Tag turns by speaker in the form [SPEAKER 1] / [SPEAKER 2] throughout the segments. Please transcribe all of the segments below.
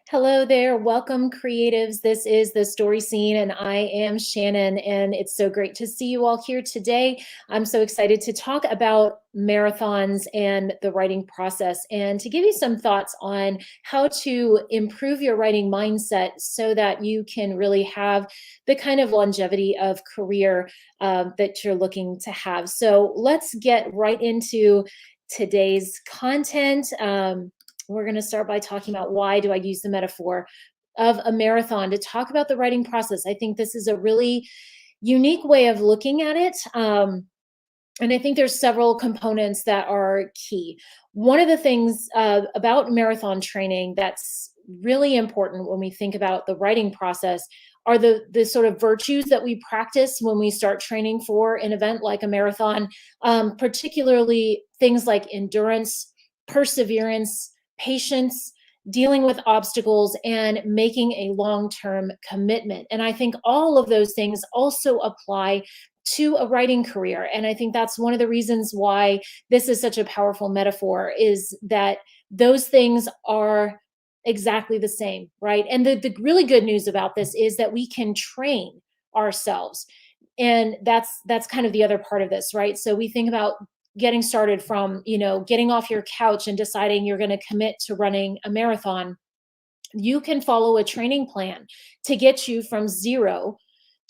[SPEAKER 1] Hello there. Welcome, creatives. This is the Story Scene, and I am Shannon, and it's so great to see you all here today. I'm so excited to talk about marathons and the writing process and to give you some thoughts on how to improve your writing mindset so that you can really have the kind of longevity of career that you're looking to have. So let's get right into today's content. We're going to start by talking about why do I use the metaphor of a marathon to talk about the writing process. I think this is a really unique way of looking at it. And I think there's several components that are key. One of the things about marathon training that's really important when we think about the writing process are the sort of virtues that we practice when we start training for an event like a marathon, particularly things like endurance, perseverance, patience, dealing with obstacles, and making a long-term commitment. And I think all of those things also apply to a writing career. And I think that's one of the reasons why this is such a powerful metaphor, is that those things are exactly the same, right? And the really good news about this is that we can train ourselves. And that's kind of the other part of this, right? So we think about getting started from, getting off your couch and deciding you're going to commit to running a marathon. You can follow a training plan to get you from 0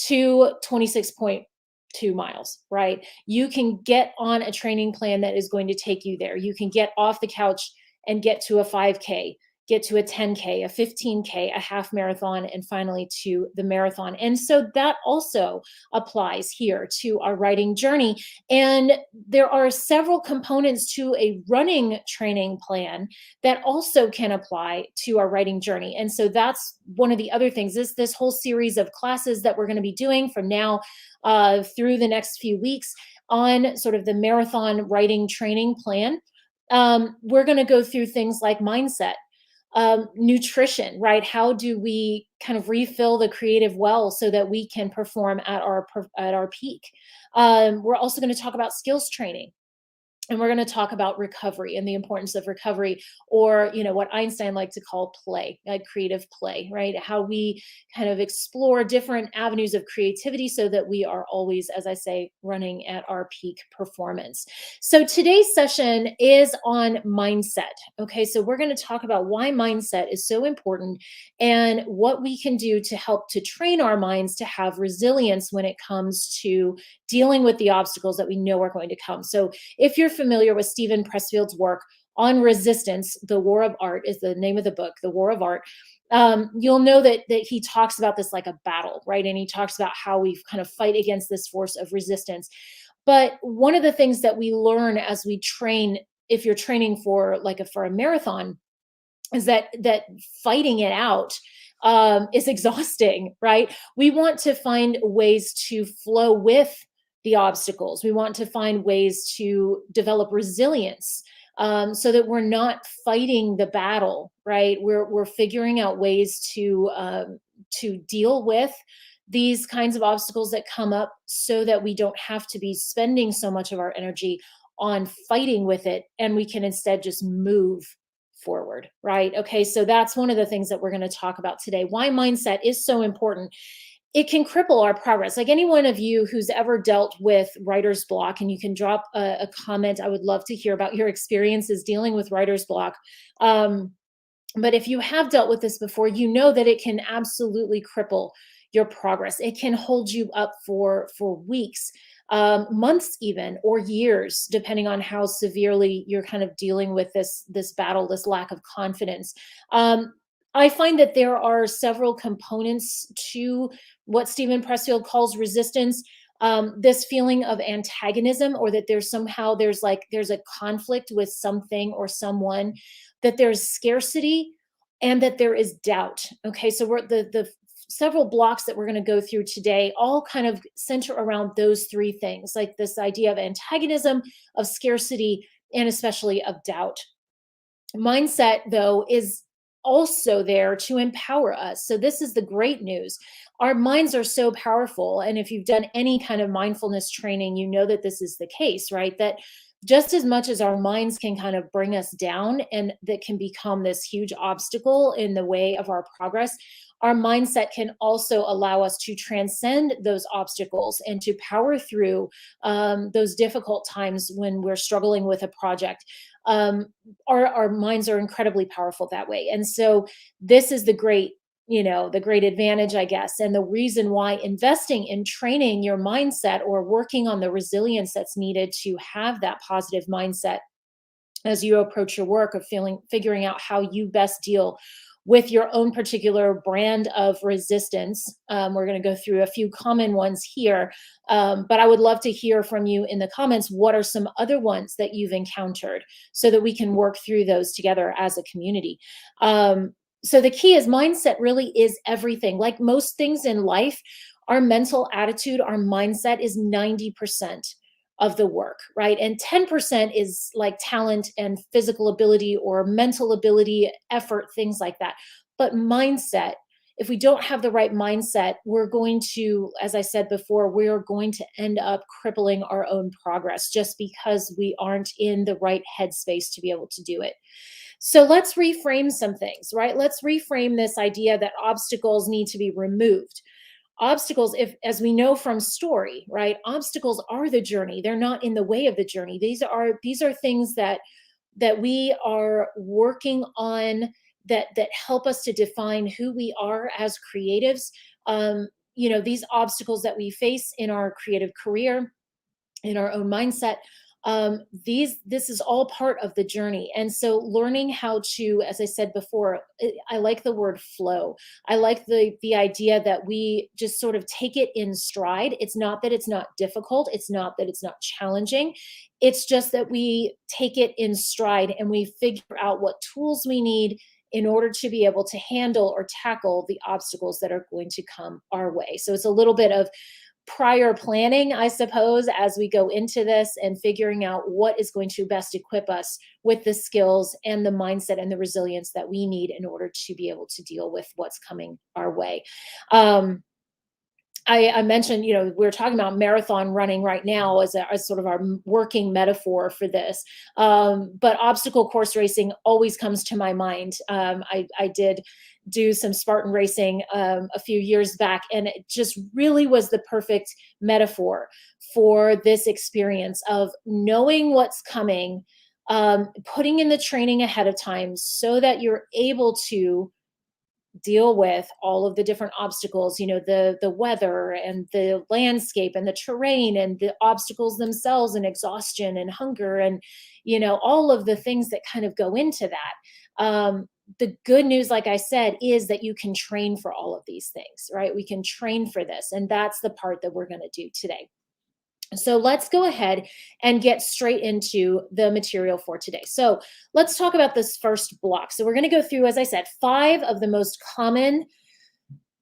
[SPEAKER 1] to 26.2 miles, right? You can get on a training plan that is going to take you there. You can get off the couch and get to a 5K, get to a 10K, a 15K, a half marathon, and finally to the marathon. And so that also applies here to our writing journey. And there are several components to a running training plan that also can apply to our writing journey. And so that's one of the other things. This whole series of classes that we're going to be doing from now through the next few weeks on sort of the marathon writing training plan. We're going to go through things like mindset, nutrition, right? How do we kind of refill the creative well so that we can perform at our peak? We're also going to talk about skills training. And we're going to talk about recovery and the importance of recovery, or what Einstein liked to call play, like creative play, right? How we kind of explore different avenues of creativity so that we are always, as I say, running at our peak performance. So today's session is on mindset. Okay, so we're going to talk about why mindset is so important and what we can do to help to train our minds to have resilience when it comes to dealing with the obstacles that we know are going to come. So if you're familiar with Steven Pressfield's work on resistance, The War of Art is the name of the book, The War of Art. You'll know that he talks about this like a battle, right? And he talks about how we kind of fight against this force of resistance. But one of the things that we learn as we train, if you're training for a marathon, is that fighting it out is exhausting, right? We want to find ways to flow with the obstacles. We want to find ways to develop resilience, so that we're not fighting the battle, right? We're figuring out ways to deal with these kinds of obstacles that come up so that we don't have to be spending so much of our energy on fighting with it, and we can instead just move forward, right? Okay, so that's one of the things that we're going to talk about today. Why mindset is so important. It can cripple our progress. Like any one of you who's ever dealt with writer's block, and you can drop a comment. I would love to hear about your experiences dealing with writer's block. But if you have dealt with this before, you know that it can absolutely cripple your progress. It can hold you up for weeks, months even, or years, depending on how severely you're kind of dealing with this battle, this lack of confidence. I find that there are several components to what Steven Pressfield calls resistance. This feeling of antagonism, or that there's a conflict with something or someone, that there's scarcity, and that there is doubt. Okay, so we're the several blocks that we're going to go through today all kind of center around those three things, like this idea of antagonism, of scarcity, and especially of doubt. Mindset, though, is also there to empower us. So this is the great news. Our minds are so powerful. And if you've done any kind of mindfulness training, you know that this is the case, right? That just as much as our minds can kind of bring us down and that can become this huge obstacle in the way of our progress, our mindset can also allow us to transcend those obstacles and to power through those difficult times when we're struggling with a project. um, our minds are incredibly powerful that way. And so this is the great, the great advantage, I guess, and the reason why investing in training your mindset or working on the resilience that's needed to have that positive mindset as you approach your work of figuring out how you best deal with your own particular brand of resistance. We're going to go through a few common ones here, but I would love to hear from you in the comments. What are some other ones that you've encountered so that we can work through those together as a community? So the key is mindset really is everything. Like most things in life, our mental attitude, our mindset is 90% of the work, right? And 10% is like talent and physical ability or mental ability, effort, things like that. But mindset, if we don't have the right mindset, we're going to, as I said before, we're going to end up crippling our own progress just because we aren't in the right headspace to be able to do it. So let's reframe some things, right? Let's reframe this idea that obstacles need to be removed. Obstacles, if as we know from story, right, obstacles are the journey. They're not in the way of the journey. These are things that we are working on, that help us to define who we are as creatives. These obstacles that we face in our creative career, in our own mindset, this is all part of the journey. And so learning how to, as I said before, I like the word flow. I like the idea that we just sort of take it in stride. It's not that it's not difficult, it's not that it's not challenging, it's just that we take it in stride and we figure out what tools we need in order to be able to handle or tackle the obstacles that are going to come our way. So it's a little bit of prior planning, I suppose, as we go into this and figuring out what is going to best equip us with the skills and the mindset and the resilience that we need in order to be able to deal with what's coming our way. I mentioned, we're talking about marathon running right now as sort of our working metaphor for this. But obstacle course racing always comes to my mind. I did do some Spartan racing a few years back, and it just really was the perfect metaphor for this experience of knowing what's coming, putting in the training ahead of time so that you're able to deal with all of the different obstacles, the weather and the landscape and the terrain and the obstacles themselves and exhaustion and hunger and all of the things that kind of go into that. The good news, like I said, is that you can train for all of these things, right? We can train for this, and that's the part that we're going to do today. So let's go ahead and get straight into the material for today. So let's talk about this first block. So we're going to go through, as I said, 5 of the most common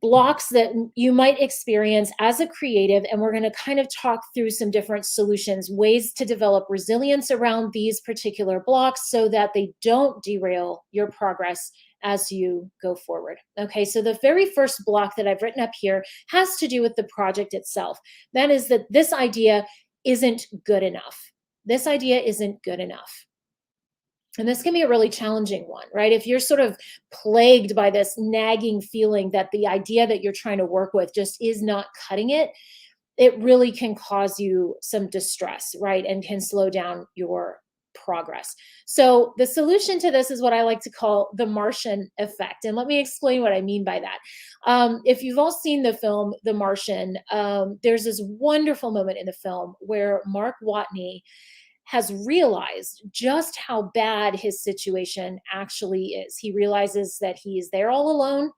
[SPEAKER 1] blocks that you might experience as a creative, and we're going to kind of talk through some different solutions, ways to develop resilience around these particular blocks so that they don't derail your progress as you go forward. Okay, so the very first block that I've written up here has to do with the project itself. That is that this idea isn't good enough. This idea isn't good enough. And this can be a really challenging one, right? If you're sort of plagued by this nagging feeling that the idea that you're trying to work with just is not cutting it, it really can cause you some distress, right? And can slow down your progress. So the solution to this is what I like to call the Martian Effect. And let me explain what I mean by that. If you've all seen the film The Martian, there's this wonderful moment in the film where Mark Watney has realized just how bad his situation actually is. He realizes that he is there all alone.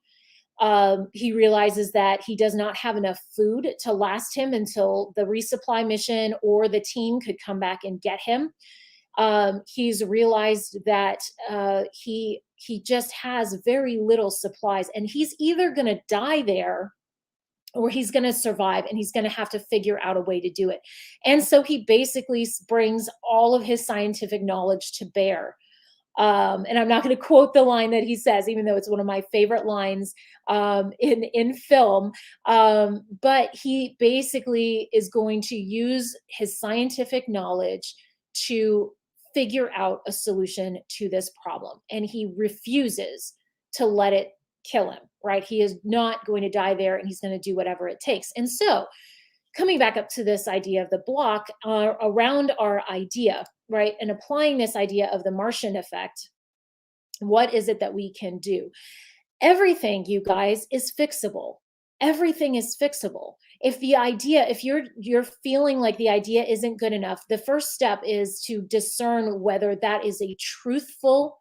[SPEAKER 1] He realizes that he does not have enough food to last him until the resupply mission or the team could come back and get him. He's realized that he just has very little supplies, and he's either going to die there or he's going to survive, and he's going to have to figure out a way to do it. And so he basically brings all of his scientific knowledge to bear. And I'm not going to quote the line that he says, even though it's one of my favorite lines in film. But he basically is going to use his scientific knowledge to figure out a solution to this problem, and he refuses to let it kill him, right? He is not going to die there, and he's going to do whatever it takes. And so, coming back up to this idea of the block around our idea, right, and applying this idea of the Martian effect, what is it that we can do? Everything, you guys, is fixable. Everything is fixable. If the idea, if you're feeling like the idea isn't good enough, the first step is to discern whether that is a truthful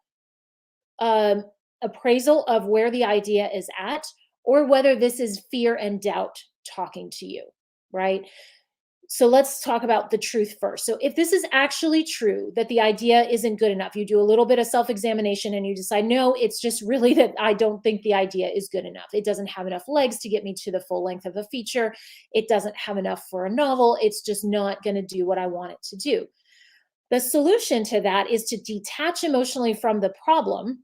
[SPEAKER 1] appraisal of where the idea is at, or whether this is fear and doubt talking to you, right? So let's talk about the truth first. So if this is actually true, that the idea isn't good enough, you do a little bit of self-examination and you decide, no, it's just really that I don't think the idea is good enough. It doesn't have enough legs to get me to the full length of a feature. It doesn't have enough for a novel. It's just not going to do what I want it to do. The solution to that is to detach emotionally from the problem,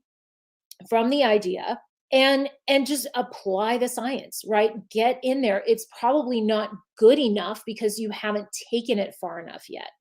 [SPEAKER 1] from the idea, and just apply the science, right? Get in there. It's probably not good enough because you haven't taken it far enough yet.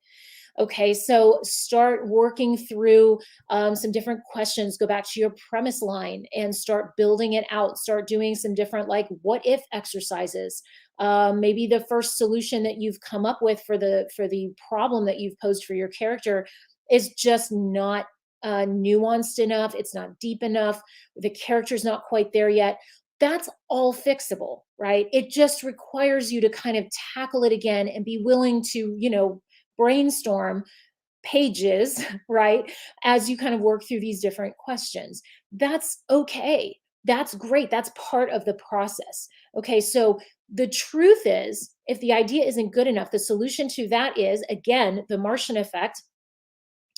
[SPEAKER 1] Okay, so start working through some different questions. Go back to your premise line and start building it out. Start doing some different, like, what if exercises. Maybe the first solution that you've come up with for the problem that you've posed for your character is just not nuanced enough. It's not deep enough. The character's not quite there yet. That's all fixable, right? It just requires you to kind of tackle it again and be willing to, brainstorm pages, right? As you kind of work through these different questions. That's okay. That's great. That's part of the process. Okay. So the truth is, if the idea isn't good enough, the solution to that is, again, the Martian effect.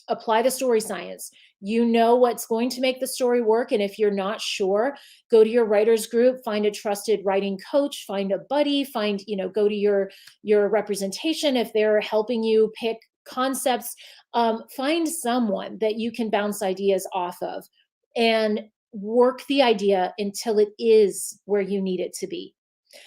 [SPEAKER 1] Apply the story science. You know what's going to make the story work. And if you're not sure, go to your writers group, find a trusted writing coach, find a buddy, go to your representation if they're helping you pick concepts. Find someone that you can bounce ideas off of and work the idea until it is where you need it to be.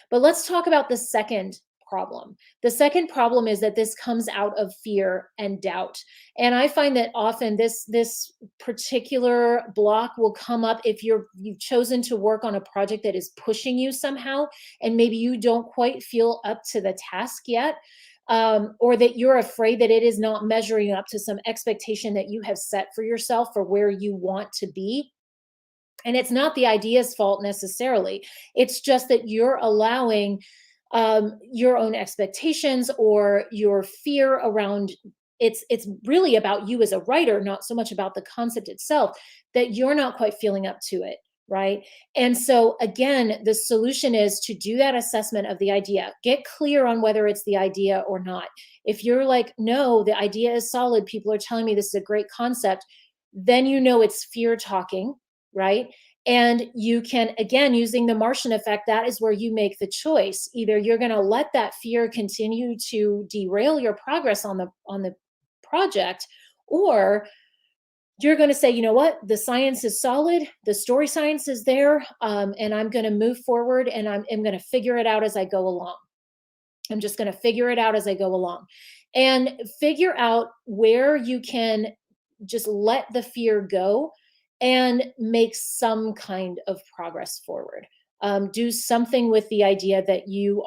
[SPEAKER 1] But let's talk about the second problem. The second problem is that this comes out of fear and doubt. And I find that often this particular block will come up if you've chosen to work on a project that is pushing you somehow, and maybe you don't quite feel up to the task yet. Or that you're afraid that it is not measuring up to some expectation that you have set for yourself for where you want to be. And it's not the idea's fault necessarily. It's just that you're allowing your own expectations or your fear around it's really about you as a writer, not so much about the concept itself, that you're not quite feeling up to it, right? And so again, the solution is to do that assessment of the idea. Get clear on whether it's the idea or not. If you're like, no, the idea is solid, people are telling me this is a great concept, then you know it's fear talking, right? And you can, again, using the Martian effect, that is where you make the choice. Either you're going to let that fear continue to derail your progress on the project, or you're going to say, you know what, the science is solid, the story science is there, and I'm going to move forward, and I'm going to figure it out as I go along. I'm just going to figure it out as I go along, and figure out where you can just let the fear go and make some kind of progress forward. Do something with the idea that you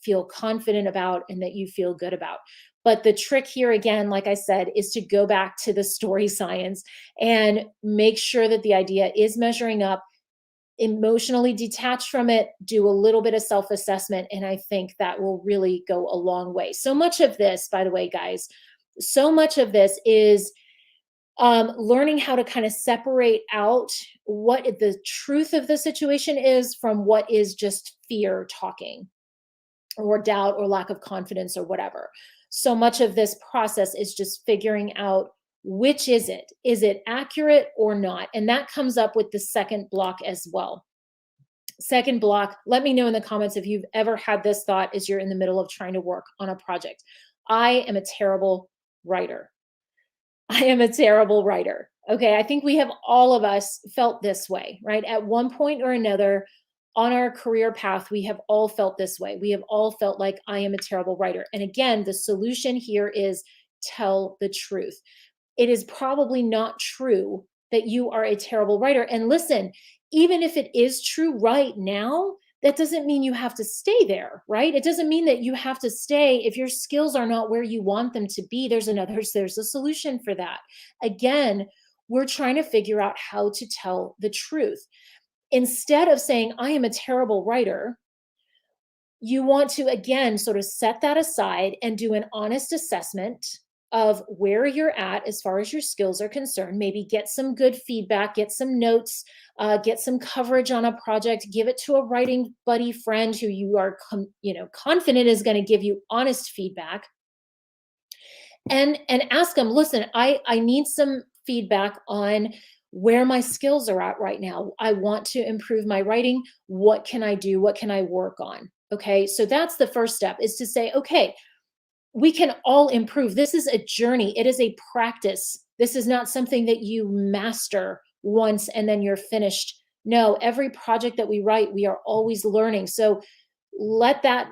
[SPEAKER 1] feel confident about and that you feel good about. But the trick here, again, like I said, is to go back to the story science and make sure that the idea is measuring up, emotionally detach from it, do a little bit of self-assessment, and I think that will really go a long way. So much of this, by the way, guys, so much of this is learning how to kind of separate out what the truth of the situation is from what is just fear talking or doubt or lack of confidence or whatever. So much of this process is just figuring out which is it? Is it accurate or not? And that comes up with the second block as well. Second block, let me know in the comments if you've ever had this thought as you're in the middle of trying to work on a project. I am a terrible writer. I am a terrible writer. Okay, I think we have all of us felt this way, right? At one point or another on our career path, we have all felt this way. We have all felt like I am a terrible writer. And again, the solution here is tell the truth. It is probably not true that you are a terrible writer. And listen, even if it is true right now, that doesn't mean you have to stay there, right? It doesn't mean that you have to stay if your skills are not where you want them to be. There's a solution for that. Again, we're trying to figure out how to tell the truth. Instead of saying, I am a terrible writer, you want to, again, sort of set that aside and do an honest assessment of where you're at as far as your skills are concerned. Maybe get some good feedback, get some notes, get some coverage on a project, give it to a writing buddy friend who you are confident is going to give you honest feedback, and ask them, listen, I need some feedback on where my skills are at right now. I want to improve my writing. What can I do? What can I work on? Okay, so that's the first step, is to say, okay, we can all improve. This is a journey. It is a practice. This is not something that you master once and then you're finished. No, every project that we write, we are always learning. So let that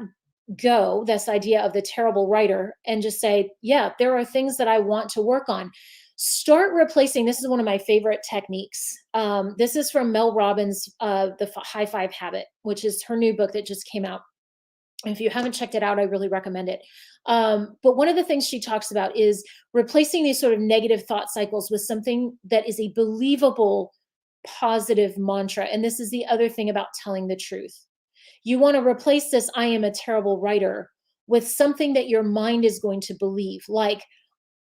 [SPEAKER 1] go, this idea of the terrible writer, and just say, yeah, there are things that I want to work on. Start replacing. This is one of my favorite techniques. This is from Mel Robbins, the High Five Habit, which is her new book that just came out. If you haven't checked it out, I really recommend it. But one of the things she talks about is replacing these sort of negative thought cycles with something that is a believable, positive mantra. And this is the other thing about telling the truth. You want to replace this, I am a terrible writer, with something that your mind is going to believe, like,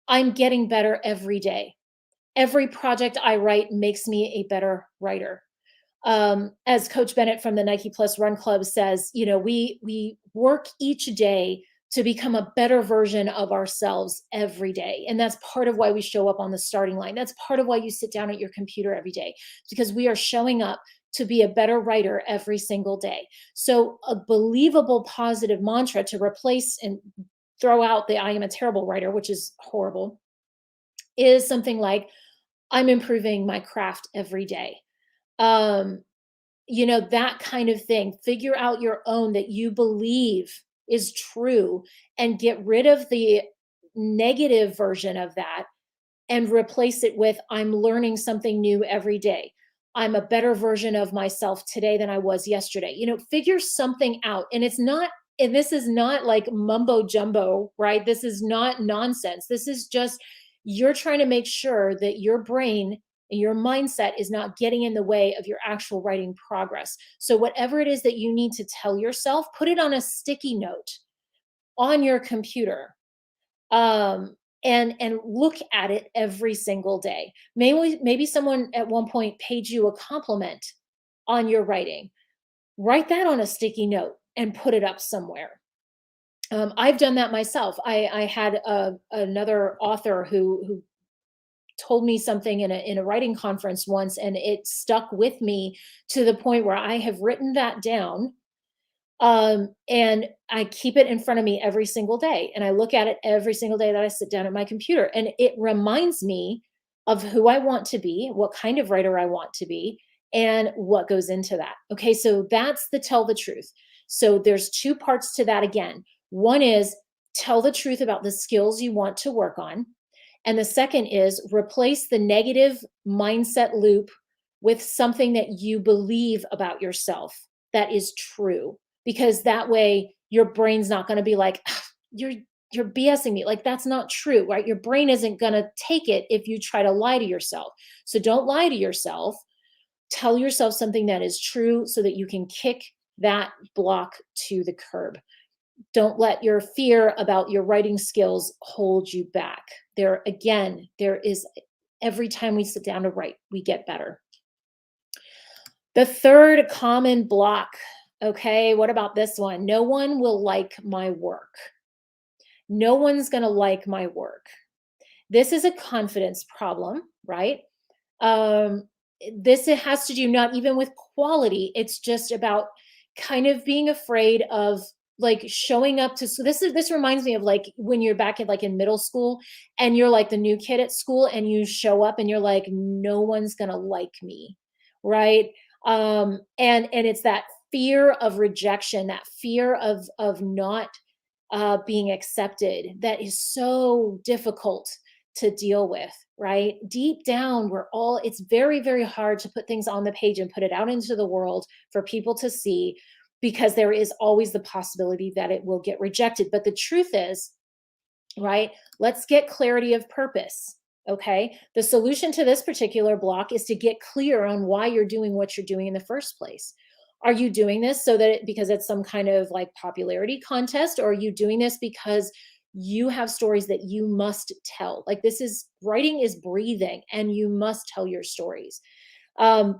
[SPEAKER 1] I'm getting better every day. Every project I write makes me a better writer. As Coach Bennett from the Nike Plus Run Club says, we work each day to become a better version of ourselves every day. And that's part of why we show up on the starting line. That's part of why you sit down at your computer every day, because we are showing up to be a better writer every single day. So a believable positive mantra to replace and throw out the I am a terrible writer, which is horrible, is something like, I'm improving my craft every day. That kind of thing. Figure out your own that you believe is true, and get rid of the negative version of that and replace it with, I'm learning something new every day. I'm a better version of myself today than I was yesterday. Figure something out. And this is not like mumbo jumbo, right? This is not nonsense. This is just, you're trying to make sure that your brain and your mindset is not getting in the way of your actual writing progress. So whatever it is that you need to tell yourself, put it on a sticky note on your computer, and look at it every single day. Maybe someone at one point paid you a compliment on your writing. Write that on a sticky note and put it up somewhere. I've done that myself. I had another author who told me something in a writing conference once, and it stuck with me to the point where I have written that down, and I keep it in front of me every single day, and I look at it every single day that I sit down at my computer, and it reminds me of who I want to be, what kind of writer I want to be, and what goes into that. Okay, so that's the tell the truth. So there's two parts to that again. One is tell the truth about the skills you want to work on. And the second is replace the negative mindset loop with something that you believe about yourself that is true. Because that way your brain's not going to be like, you're BSing me. Like, that's not true, right? Your brain isn't going to take it if you try to lie to yourself. So don't lie to yourself. Tell yourself something that is true so that you can kick that block to the curb. Don't let your fear about your writing skills hold you back. There is, every time we sit down to write, we get better. The third common block. Okay, what about this one? No one will like my work. No one's going to like my work. This is a confidence problem, right? It has to do not even with quality. It's just about kind of being afraid of like showing up to, so this reminds me of like when you're back at like in middle school and you're like the new kid at school and you show up and you're like, no one's going to like me. Right. And it's that fear of rejection, that fear of not being accepted that is so difficult to deal with, right? Deep down, it's very, very hard to put things on the page and put it out into the world for people to see, because there is always the possibility that it will get rejected. But the truth is, right? Let's get clarity of purpose. Okay. The solution to this particular block is to get clear on why you're doing what you're doing in the first place. Are you doing this because it's some kind of like popularity contest, or are you doing this because you have stories that you must tell? Like, writing is breathing, and you must tell your stories.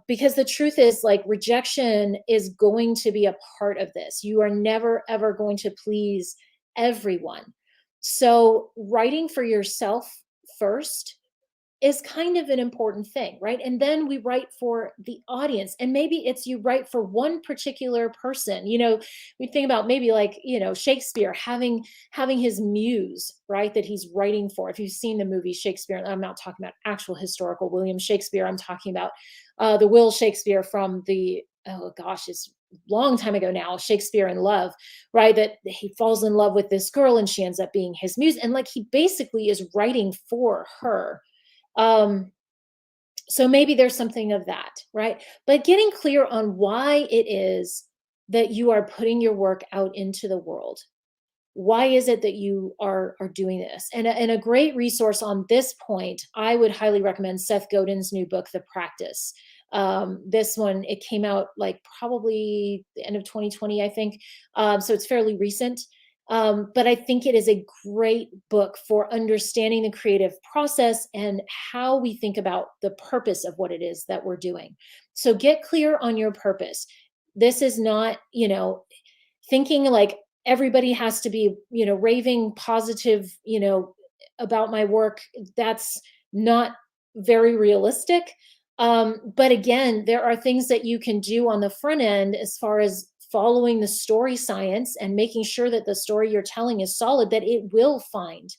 [SPEAKER 1] Because the truth is, like, rejection is going to be a part of this. You are never, ever going to please everyone. So writing for yourself first is kind of an important thing, right? And then we write for the audience. And maybe it's you write for one particular person. We think about maybe, like, Shakespeare having his muse, right? That he's writing for. If you've seen the movie Shakespeare, I'm not talking about actual historical William Shakespeare. I'm talking about the Will Shakespeare from oh gosh, it's long time ago now, Shakespeare in Love, right? That he falls in love with this girl and she ends up being his muse. And like, he basically is writing for her. So maybe there's something of that, right? But getting clear on why it is that you are putting your work out into the world. Why is it that you are doing this? And a great resource on this point, I would highly recommend Seth Godin's new book, The Practice. This one, it came out like probably the end of 2020, I think. So it's fairly recent. But I think it is a great book for understanding the creative process and how we think about the purpose of what it is that we're doing. So get clear on your purpose. This is not, thinking like everybody has to be, raving positive, about my work. That's not very realistic. But again, there are things that you can do on the front end as far as following the story science and making sure that the story you're telling is solid, that it will find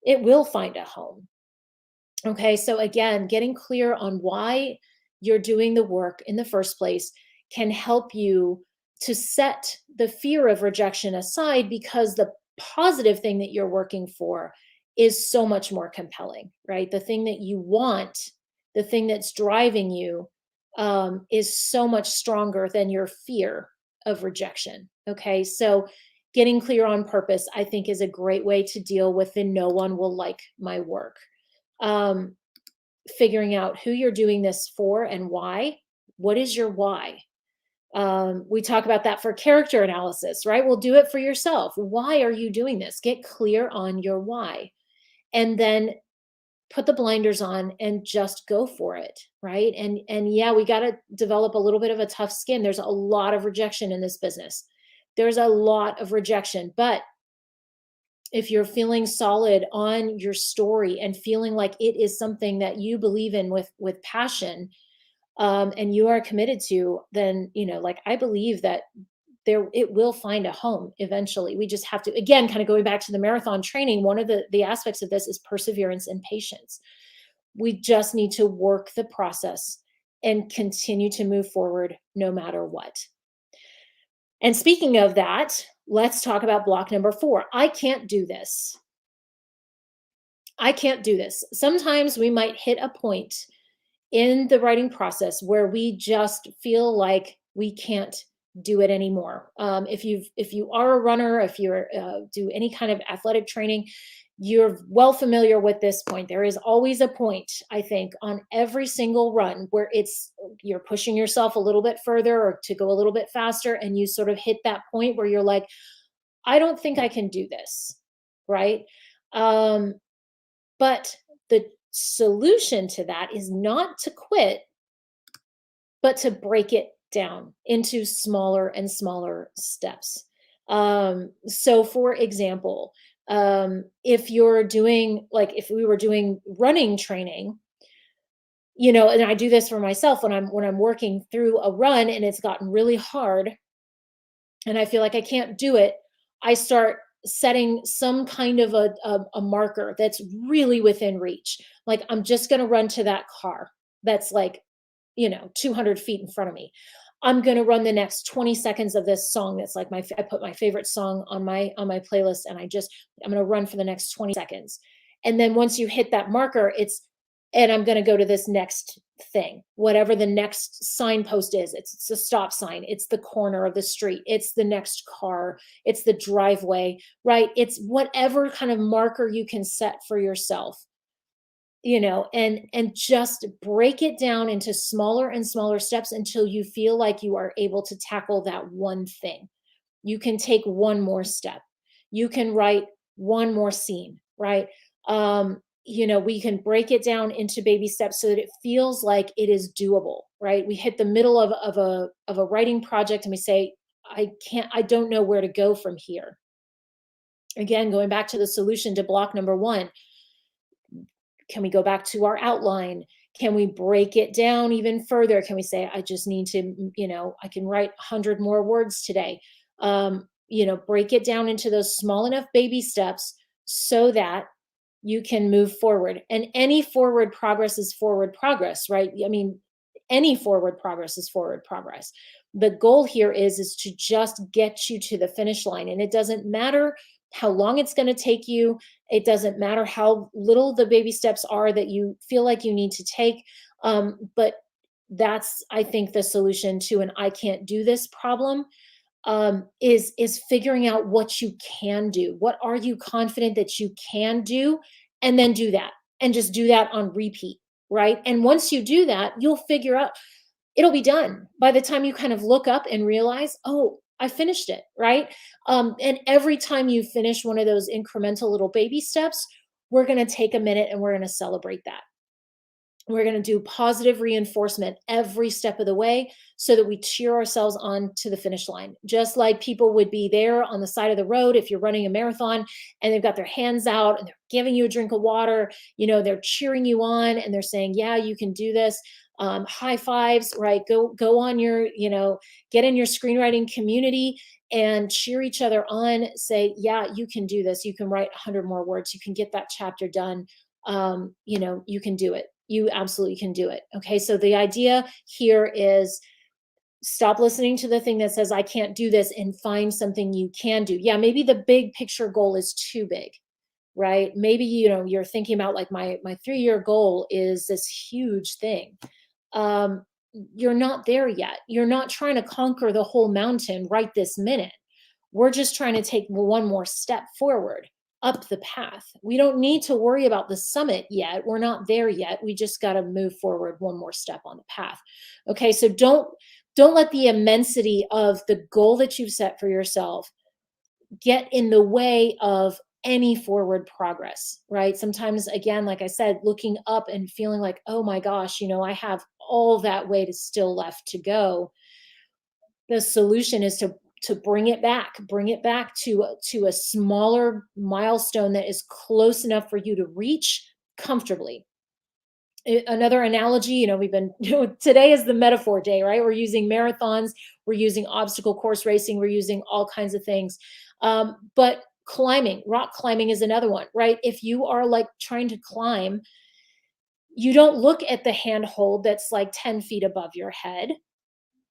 [SPEAKER 1] a home. Okay. So again, getting clear on why you're doing the work in the first place can help you to set the fear of rejection aside, because the positive thing that you're working for is so much more compelling, right? The thing that you want, the thing that's driving you, is so much stronger than your fear of rejection. Okay. So getting clear on purpose, I think, is a great way to deal with the no one will like my work. Figuring out who you're doing this for and why. What is your why? We talk about that for character analysis, right? Well, do it for yourself. Why are you doing this? Get clear on your why. And then put the blinders on and just go for it, right? And yeah, we got to develop a little bit of a tough skin. There's a lot of rejection in this business. There's a lot of rejection, but if you're feeling solid on your story and feeling like it is something that you believe in with passion, and you are committed to, then, like, I believe that it will find a home eventually. We just have to, again, kind of going back to the marathon training, one of the aspects of this is perseverance and patience. We just need to work the process and continue to move forward no matter what. And speaking of that, let's talk about block number 4. I can't do this. I can't do this. Sometimes we might hit a point in the writing process where we just feel like we can't do it anymore. If you are a runner, if you're do any kind of athletic training, you're well familiar with this point. There is always a point, I think, on every single run where you're pushing yourself a little bit further or to go a little bit faster, and you sort of hit that point where you're like, I don't think I can do this, right? But the solution to that is not to quit, but to break it down into smaller and smaller steps. So for example, if we were doing running training, and I do this for myself when I'm working through a run and it's gotten really hard and I feel like I can't do it, I start setting some kind of a marker that's really within reach. Like, I'm just going to run to that car that's like, 200 feet in front of me. I'm going to run the next 20 seconds of this song. That's like I put my favorite song on my playlist, and I'm going to run for the next 20 seconds. And then once you hit that marker, and I'm going to go to this next thing, whatever the next signpost is. It's a stop sign. It's the corner of the street. It's the next car. It's the driveway, right? It's whatever kind of marker you can set for yourself, and just break it down into smaller and smaller steps until you feel like you are able to tackle that one thing. You can take one more step. You can write one more scene, right? We can break it down into baby steps so that it feels like it is doable, right? We hit the middle of a writing project and we say, I don't know where to go from here. Again, going back to the solution to block number one, can we go back to our outline? Can we break it down even further? Can we say, I just need to, I can write 100 more words today. Break it down into those small enough baby steps so that you can move forward. And any forward progress is forward progress, right? I mean, any forward progress is forward progress. The goal here is to just get you to the finish line. And it doesn't matter how long it's going to take you. It doesn't matter how little the baby steps are that you feel like you need to take. But that's, I think, the solution to an I can't do this problem, is figuring out what you can do. What are you confident that you can do? And then do that, and just do that on repeat, right? And once you do that, you'll figure out, it'll be done by the time you kind of look up and realize, oh, I finished it, right? And every time you finish one of those incremental little baby steps, we're going to take a minute and we're going to celebrate that. We're going to do positive reinforcement every step of the way so that we cheer ourselves on to the finish line. Just like people would be there on the side of the road if you're running a marathon and they've got their hands out and they're giving you a drink of water, they're cheering you on and they're saying, yeah, you can do this. High fives, right? Go on your, get in your screenwriting community and cheer each other on. Say, yeah, you can do this. You can write 100 more words. You can get that chapter done. You can do it. You absolutely can do it. Okay. So the idea here is stop listening to the thing that says, I can't do this, and find something you can do. Yeah. Maybe the big picture goal is too big, right? Maybe, you're thinking about like my 3-year goal is this huge thing. You're not there yet. You're not trying to conquer the whole mountain right this minute. We're just trying to take one more step forward up the path. We don't need to worry about the summit yet. We're not there yet. We just got to move forward one more step on the path. Okay. So don't let the immensity of the goal that you've set for yourself get in the way of any forward progress, right? Sometimes, again, like I said, looking up and feeling like, oh my gosh, I have all that way to still left to go. The solution is to bring it back to a smaller milestone that is close enough for you to reach comfortably. Another analogy, we've been, today is the metaphor day, right? We're using marathons, we're using obstacle course racing, we're using all kinds of things. But rock climbing is another one, right? If you are like trying to climb, you don't look at the handhold that's like 10 feet above your head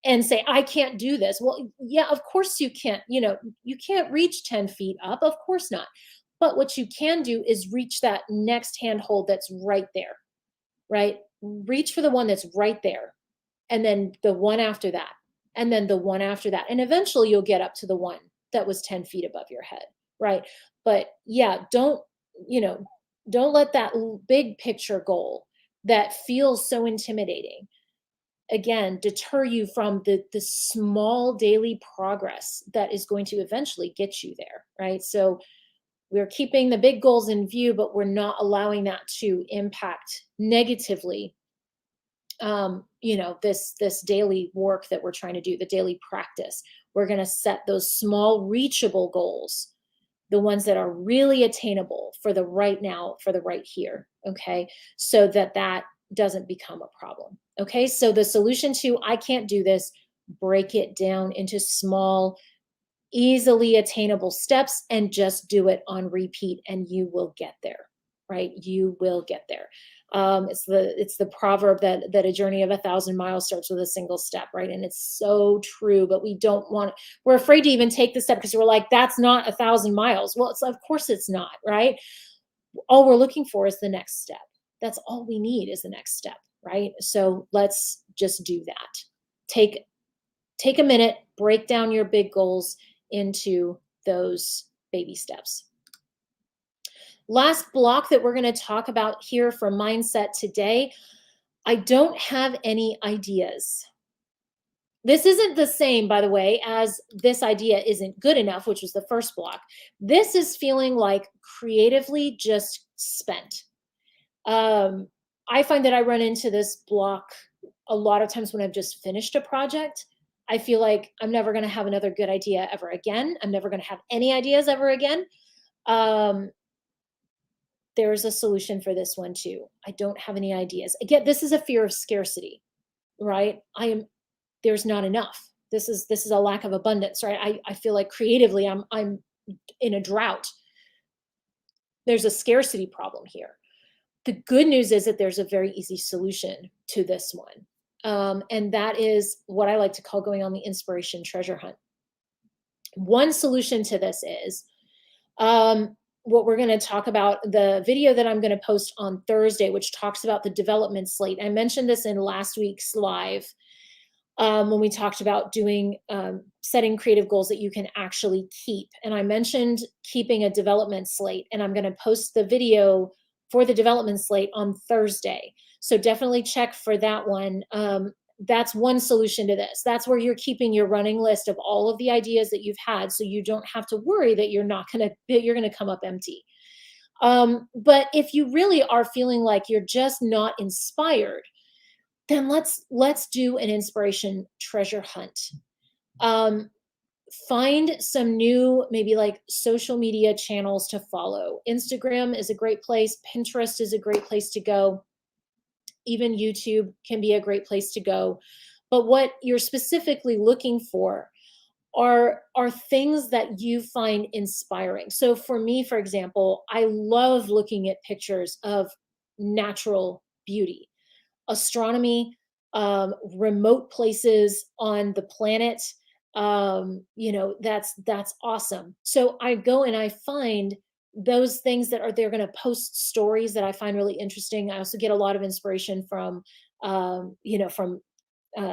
[SPEAKER 1] and say, I can't do this. Well, yeah, of course you can't, you can't reach 10 feet up. Of course not. But what you can do is reach that next handhold that's right there, right? Reach for the one that's right there. And then the one after that. And then the one after that. And eventually you'll get up to the one that was 10 feet above your head, right? But yeah, don't let that big picture goal that feels so intimidating, again, deter you from the small daily progress that is going to eventually get you there, right? So we're keeping the big goals in view, but we're not allowing that to impact negatively, this daily work that we're trying to do, the daily practice. We're going to set those small reachable goals, the ones that are really attainable for the right now, for the right here. Okay. So that doesn't become a problem. Okay. So the solution to I can't do this, break it down into small, easily attainable steps and just do it on repeat and you will get there, right? You will get there. It's the proverb that a journey of 1,000 miles starts with a single step, right? And it's so true, but we're afraid to even take the step because we're like, that's not 1,000 miles. Well, of course it's not, right? All we're looking for is the next step. That's all we need is the next step, right? So let's just do that. Take a minute, break down your big goals into those baby steps. Last block that we're going to talk about here for mindset today. I don't have any ideas. This isn't the same, by the way, as this idea isn't good enough, which was the first block. This is feeling like creatively just spent. I find that I run into this block a lot of times when I've just finished a project. I feel like I'm never going to have another good idea ever again. I'm never going to have any ideas ever again. There's a solution for this one too. I don't have any ideas. Again, this is a fear of scarcity, right? There's not enough. This is a lack of abundance, right? I feel like creatively I'm in a drought. There's a scarcity problem here. The good news is that there's a very easy solution to this one. And that is what I like to call going on the inspiration treasure hunt. One solution to this is what we're going to talk about, the video that I'm going to post on Thursday, which talks about the development slate. I mentioned this in last week's live when we talked about doing setting creative goals that you can actually keep. And I mentioned keeping a development slate, and I'm going to post the video for the development slate on Thursday. So definitely check for that one. That's one solution to this. That's where you're keeping your running list of all of the ideas that you've had, so you don't have to worry that you're going to come up empty. But if you really are feeling like you're just not inspired, then let's do an inspiration treasure hunt. Find some new, maybe like social media channels to follow. Instagram is a great place. Pinterest is a great place to go. Even YouTube can be a great place to go. But what you're specifically looking for are things that you find inspiring. So for me, for example, I love looking at pictures of natural beauty, astronomy, remote places on the planet. That's awesome. So I go and I find those things they're going to post stories that I find really interesting. I also get a lot of inspiration from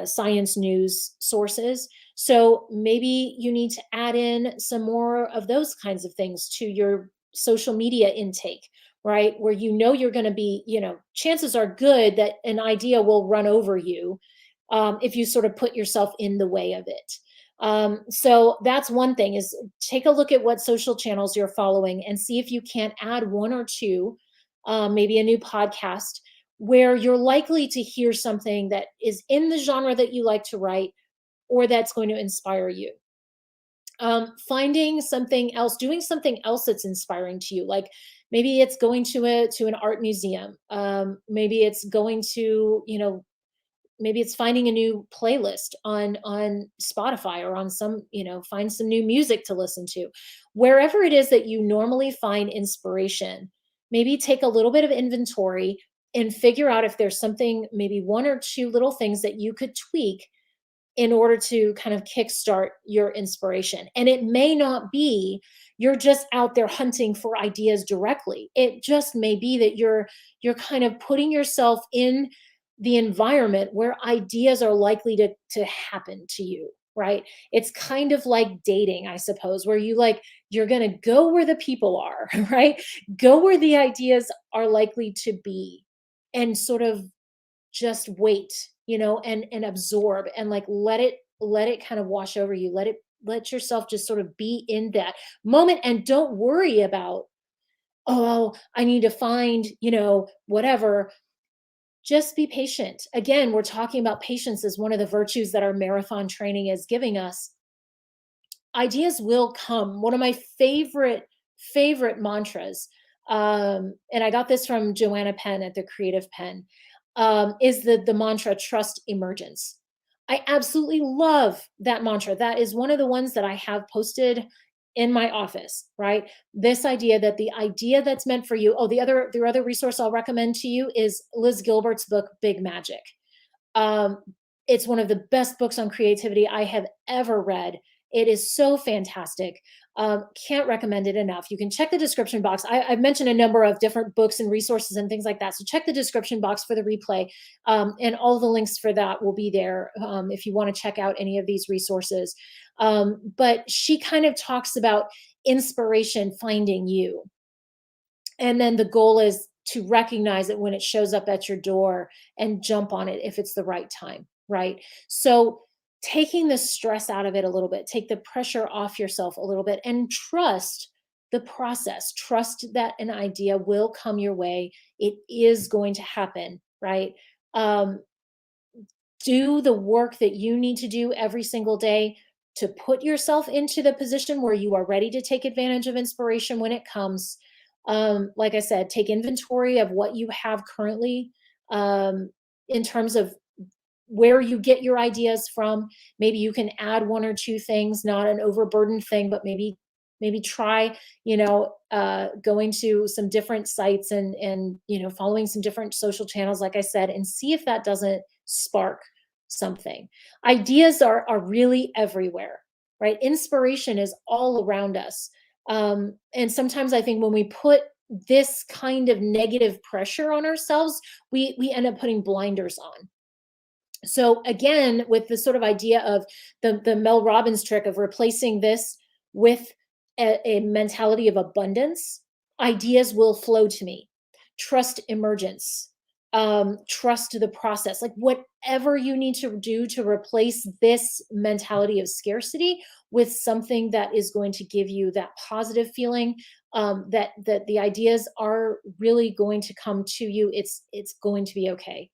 [SPEAKER 1] science news sources. So maybe you need to add in some more of those kinds of things to your social media intake, right? Where you're going to be, chances are good that an idea will run over you if you sort of put yourself in the way of it. So that's one thing, is take a look at what social channels you're following and see if you can't add one or two, maybe a new podcast, where you're likely to hear something that is in the genre that you like to write, or that's going to inspire you. Finding something else, doing something else that's inspiring to you. Like maybe it's going to an art museum. Maybe it's going to, maybe it's finding a new playlist on Spotify, or on some, find some new music to listen to. Wherever it is that you normally find inspiration, maybe take a little bit of inventory and figure out if there's something, maybe one or two little things that you could tweak in order to kind of kickstart your inspiration. And it may not be you're just out there hunting for ideas directly. It just may be that you're kind of putting yourself in the environment where ideas are likely to happen to you, right? It's kind of like dating, I suppose, where you're going to go where the people are, right? Go where the ideas are likely to be, and sort of just wait, and absorb, and like let it kind of wash over you. Let yourself just sort of be in that moment, and don't worry about, oh, I need to find, whatever. Just be patient. Again, we're talking about patience as one of the virtues that our marathon training is giving us. Ideas will come. One of my favorite mantras, and I got this from Joanna Penn at the Creative Pen, is the mantra, trust emergence. I absolutely love that mantra. That is one of the ones that I have posted in my office, right? This idea that the idea that's meant for you. Oh, the other resource I'll recommend to you is Liz Gilbert's book, Big Magic. Um, it's one of the best books on creativity I have ever read. It is so fantastic. Can't recommend it enough. You can check the description box. I've mentioned a number of different books and resources and things like that. So check the description box for the replay. And all the links for that will be there if you want to check out any of these resources. But she kind of talks about inspiration finding you. And then the goal is to recognize it when it shows up at your door and jump on it if it's the right time, right? So taking the stress out of it a little bit, take the pressure off yourself a little bit, and trust the process. Trust that an idea will come your way. It is going to happen, right? Um, do the work that you need to do every single day to put yourself into the position where you are ready to take advantage of inspiration when it comes. Like I said, take inventory of what you have currently, in terms of where you get your ideas from. Maybe you can add one or two things, not an overburdened thing, but maybe try, going to some different sites and following some different social channels, like I said, and see if that doesn't spark something. Ideas are really everywhere, right? Inspiration is all around us. And sometimes I think when we put this kind of negative pressure on ourselves, we end up putting blinders on. So again, with the sort of idea of the Mel Robbins trick of replacing this with a mentality of abundance, ideas will flow to me. Trust emergence. Trust the process. Like whatever you need to do to replace this mentality of scarcity with something that is going to give you that positive feeling, that the ideas are really going to come to you. It's going to be okay.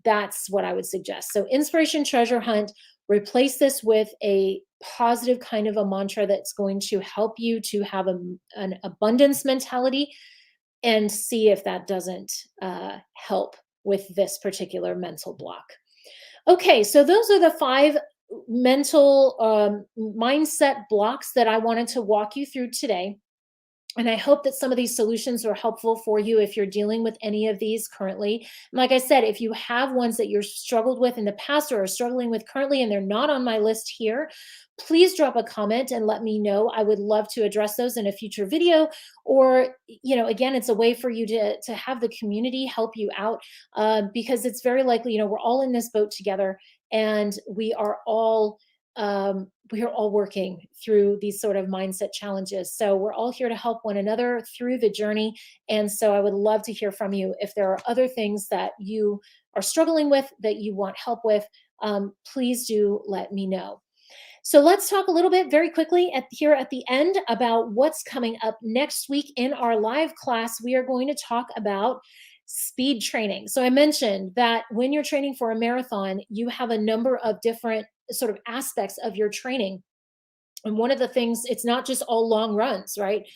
[SPEAKER 1] That's what I would suggest. So inspiration treasure hunt, replace this with a positive kind of a mantra that's going to help you to have an abundance mentality, and see if that doesn't help with this particular mental block. Okay, so those are the 5 mental mindset blocks that I wanted to walk you through today. And I hope that some of these solutions are helpful for you if you're dealing with any of these currently. And like I said, if you have ones that you've struggled with in the past or are struggling with currently and they're not on my list here, please drop a comment and let me know. I would love to address those in a future video. Or, again, it's a way for you to have the community help you out, because it's very likely, we're all in this boat together, and we are all working through these sort of mindset challenges. So we're all here to help one another through the journey. And so I would love to hear from you. If there are other things that you are struggling with that you want help with, please do let me know. So let's talk a little bit very quickly here at the end about what's coming up next week in our live class. We are going to talk about speed training. So I mentioned that when you're training for a marathon, you have a number of different sort of aspects of your training. And one of the things, it's not just all long runs, right?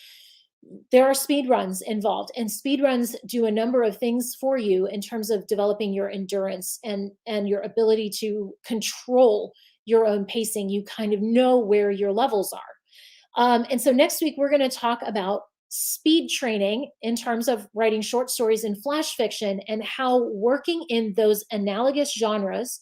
[SPEAKER 1] There are speed runs involved, and speed runs do a number of things for you in terms of developing your endurance and your ability to control your own pacing. You kind of know where your levels are. And so next week, we're going to talk about speed training in terms of writing short stories and flash fiction, and how working in those analogous genres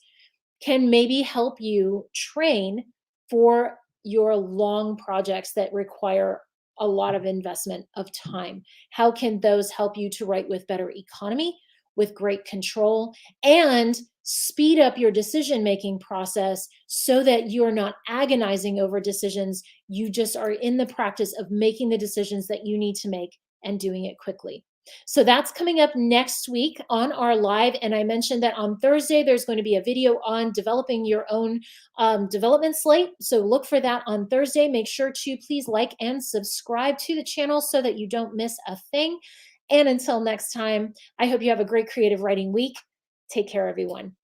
[SPEAKER 1] can maybe help you train for your long projects that require a lot of investment of time. How can those help you to write with better economy, with great control, and speed up your decision-making process so that you're not agonizing over decisions? You just are in the practice of making the decisions that you need to make and doing it quickly. So that's coming up next week on our live. And I mentioned that on Thursday, there's going to be a video on developing your own development slate. So look for that on Thursday. Make sure to please like and subscribe to the channel so that you don't miss a thing. And until next time, I hope you have a great creative writing week. Take care, everyone.